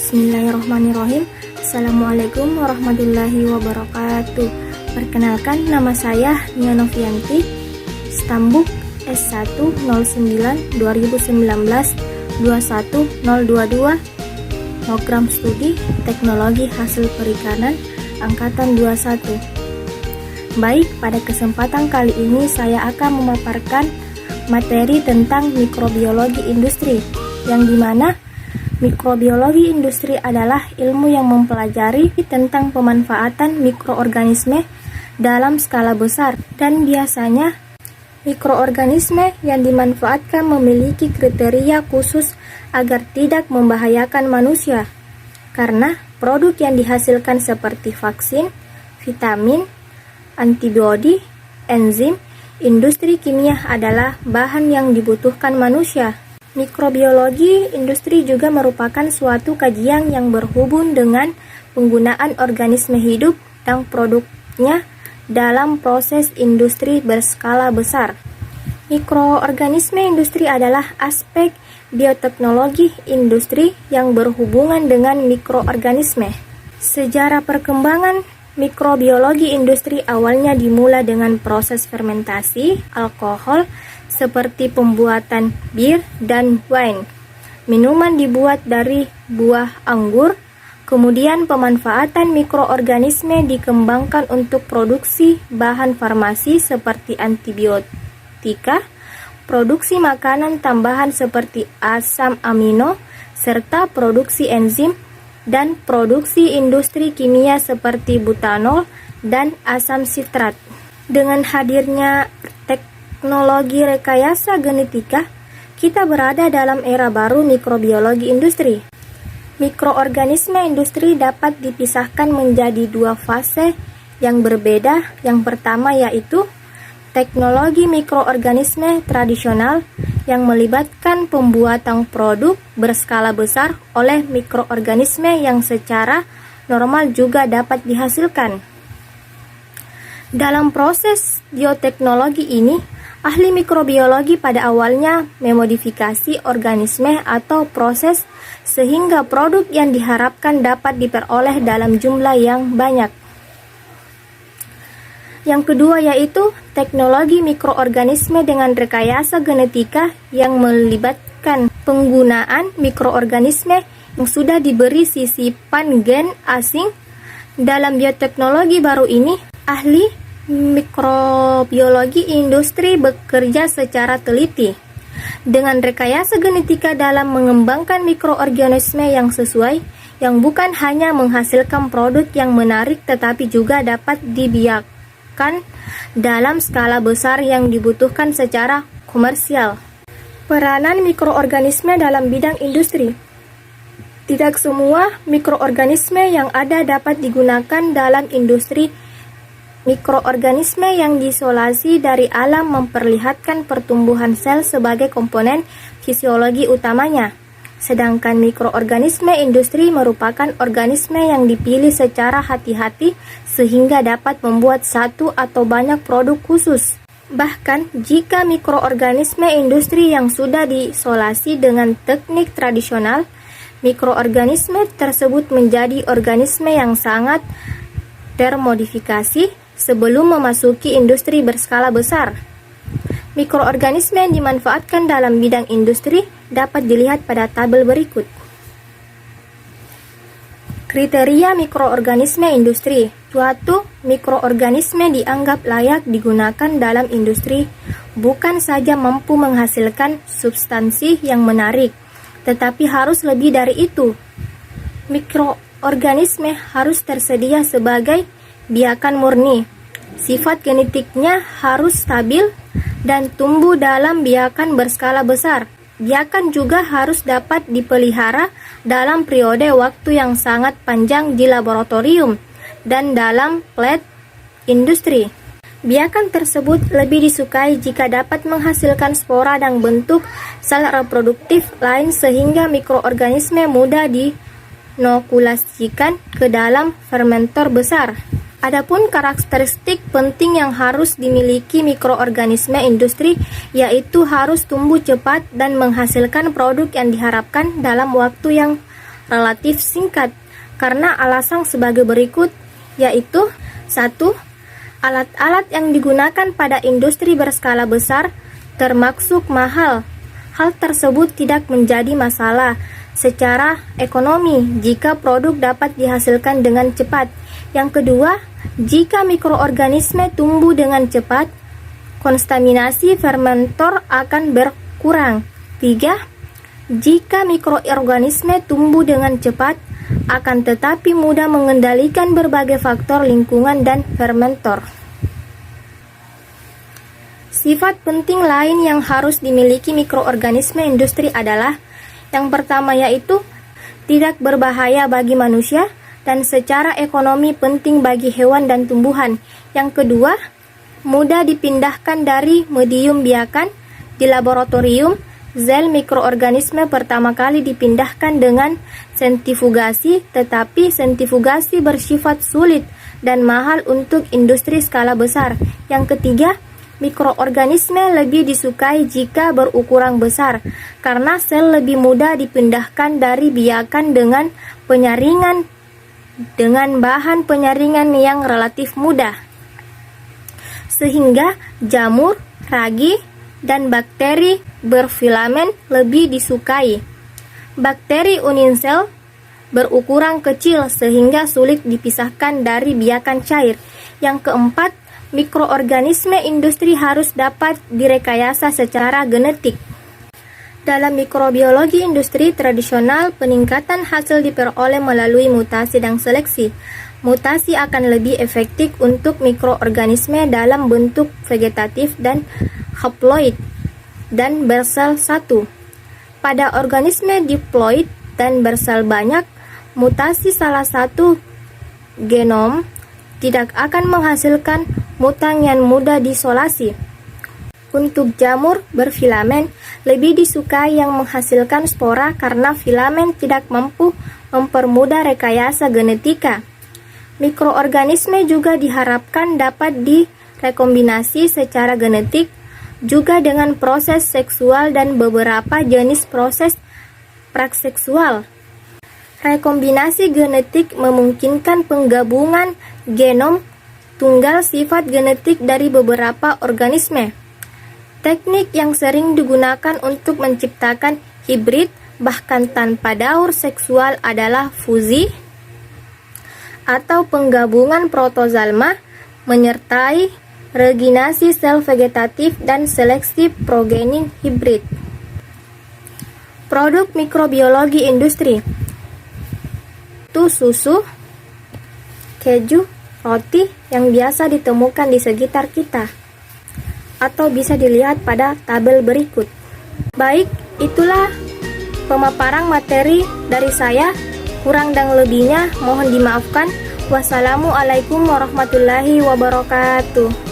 Bismillahirrahmanirrahim. Assalamualaikum warahmatullahi wabarakatuh. Perkenalkan, nama saya Nia Novianti, Stambuk S1 09 2019 21022, Program Studi Teknologi Hasil Perikanan Angkatan 21. Baik, pada kesempatan kali ini saya akan memaparkan materi tentang mikrobiologi industri, yang dimana mikrobiologi industri adalah ilmu yang mempelajari tentang pemanfaatan mikroorganisme dalam skala besar, dan biasanya mikroorganisme yang dimanfaatkan memiliki kriteria khusus agar tidak membahayakan manusia, karena produk yang dihasilkan seperti vaksin, vitamin, antibiotik, enzim, industri kimia adalah bahan yang dibutuhkan manusia. Mikrobiologi industri juga merupakan suatu kajian yang berhubung dengan penggunaan organisme hidup dan produknya dalam proses industri berskala besar. Mikroorganisme industri adalah aspek bioteknologi industri yang berhubungan dengan mikroorganisme. Sejarah perkembangan mikrobiologi industri awalnya dimulai dengan proses fermentasi alkohol seperti pembuatan bir dan wine. Minuman dibuat dari buah anggur. Kemudian pemanfaatan mikroorganisme dikembangkan untuk produksi bahan farmasi seperti antibiotika, produksi makanan tambahan seperti asam amino, serta produksi enzim, dan produksi industri kimia seperti butanol dan asam sitrat. Dengan hadirnya teknologi rekayasa genetika, kita berada dalam era baru mikrobiologi industri. Mikroorganisme industri dapat dipisahkan menjadi dua fase yang berbeda. Yang pertama yaitu teknologi mikroorganisme tradisional yang melibatkan pembuatan produk berskala besar oleh mikroorganisme yang secara normal juga dapat dihasilkan. Dalam proses bioteknologi ini, ahli mikrobiologi pada awalnya memodifikasi organisme atau proses sehingga produk yang diharapkan dapat diperoleh dalam jumlah yang banyak. Yang kedua yaitu teknologi mikroorganisme dengan rekayasa genetika yang melibatkan penggunaan mikroorganisme yang sudah diberi sisipan gen asing. Dalam bioteknologi baru ini, ahli mikrobiologi industri bekerja secara teliti dengan rekayasa genetika dalam mengembangkan mikroorganisme yang sesuai, yang bukan hanya menghasilkan produk yang menarik tetapi juga dapat dibiarkan dalam skala besar yang dibutuhkan secara komersial. Peranan mikroorganisme dalam bidang industri. Tidak semua mikroorganisme yang ada dapat digunakan dalam industri. Mikroorganisme yang diisolasi dari alam memperlihatkan pertumbuhan sel sebagai komponen fisiologi utamanya. Sedangkan mikroorganisme industri merupakan organisme yang dipilih secara hati-hati sehingga dapat membuat satu atau banyak produk khusus. Bahkan jika mikroorganisme industri yang sudah diisolasi dengan teknik tradisional, mikroorganisme tersebut menjadi organisme yang sangat termodifikasi sebelum memasuki industri berskala besar. Mikroorganisme yang dimanfaatkan dalam bidang industri dapat dilihat pada tabel berikut. Kriteria mikroorganisme industri. Suatu mikroorganisme dianggap layak digunakan dalam industri bukan saja mampu menghasilkan substansi yang menarik, tetapi harus lebih dari itu. Mikroorganisme harus tersedia sebagai biakan murni. Sifat genetiknya harus stabil dan tumbuh dalam biakan berskala besar. Biakan juga harus dapat dipelihara dalam periode waktu yang sangat panjang di laboratorium dan dalam plant industri. Biakan tersebut lebih disukai jika dapat menghasilkan spora dan bentuk sel reproduktif lain sehingga mikroorganisme mudah diinokulasikan ke dalam fermenter besar. Adapun karakteristik penting yang harus dimiliki mikroorganisme industri yaitu harus tumbuh cepat dan menghasilkan produk yang diharapkan dalam waktu yang relatif singkat karena alasan sebagai berikut, yaitu 1. Alat-alat yang digunakan pada industri berskala besar termasuk mahal. Hal tersebut tidak menjadi masalah secara ekonomi jika produk dapat dihasilkan dengan cepat. Yang kedua, jika mikroorganisme tumbuh dengan cepat, kontaminasi fermentor akan berkurang. 3. Jika mikroorganisme tumbuh dengan cepat, akan tetapi mudah mengendalikan berbagai faktor lingkungan dan fermentor. Sifat penting lain yang harus dimiliki mikroorganisme industri adalah yang pertama yaitu tidak berbahaya bagi manusia dan secara ekonomi penting bagi hewan dan tumbuhan. Yang kedua, mudah dipindahkan dari medium biakan. Di laboratorium, sel mikroorganisme pertama kali dipindahkan dengan sentrifugasi, tetapi sentrifugasi bersifat sulit dan mahal untuk industri skala besar. Yang ketiga, mikroorganisme lebih disukai jika berukuran besar, karena sel lebih mudah dipindahkan dari biakan dengan penyaringan dengan bahan penyaringan yang relatif mudah. Sehingga jamur, ragi, dan bakteri berfilamen lebih disukai. Bakteri uninsel berukuran kecil sehingga sulit dipisahkan dari biakan cair. Yang keempat, mikroorganisme industri harus dapat direkayasa secara genetik. Dalam mikrobiologi industri tradisional, peningkatan hasil diperoleh melalui mutasi dan seleksi. Mutasi akan lebih efektif untuk mikroorganisme dalam bentuk vegetatif dan haploid dan bersel satu. Pada organisme diploid dan bersel banyak, mutasi salah satu genom tidak akan menghasilkan mutan yang mudah diisolasi. Untuk jamur berfilamen, lebih disukai yang menghasilkan spora karena filamen tidak mampu mempermudah rekayasa genetika. Mikroorganisme juga diharapkan dapat direkombinasi secara genetik juga dengan proses seksual dan beberapa jenis proses praseksual. Rekombinasi genetik memungkinkan penggabungan genom tunggal sifat genetik dari beberapa organisme. Teknik yang sering digunakan untuk menciptakan hibrid bahkan tanpa daur seksual adalah fusi atau penggabungan protozalma menyertai regenerasi sel vegetatif dan seleksi progeni hibrid. Produk mikrobiologi industri itu susu, keju, roti yang biasa ditemukan di sekitar kita, atau bisa dilihat pada tabel berikut. Baik, itulah pemaparan materi dari saya. Kurang dan lebihnya mohon dimaafkan. Wassalamualaikum warahmatullahi wabarakatuh.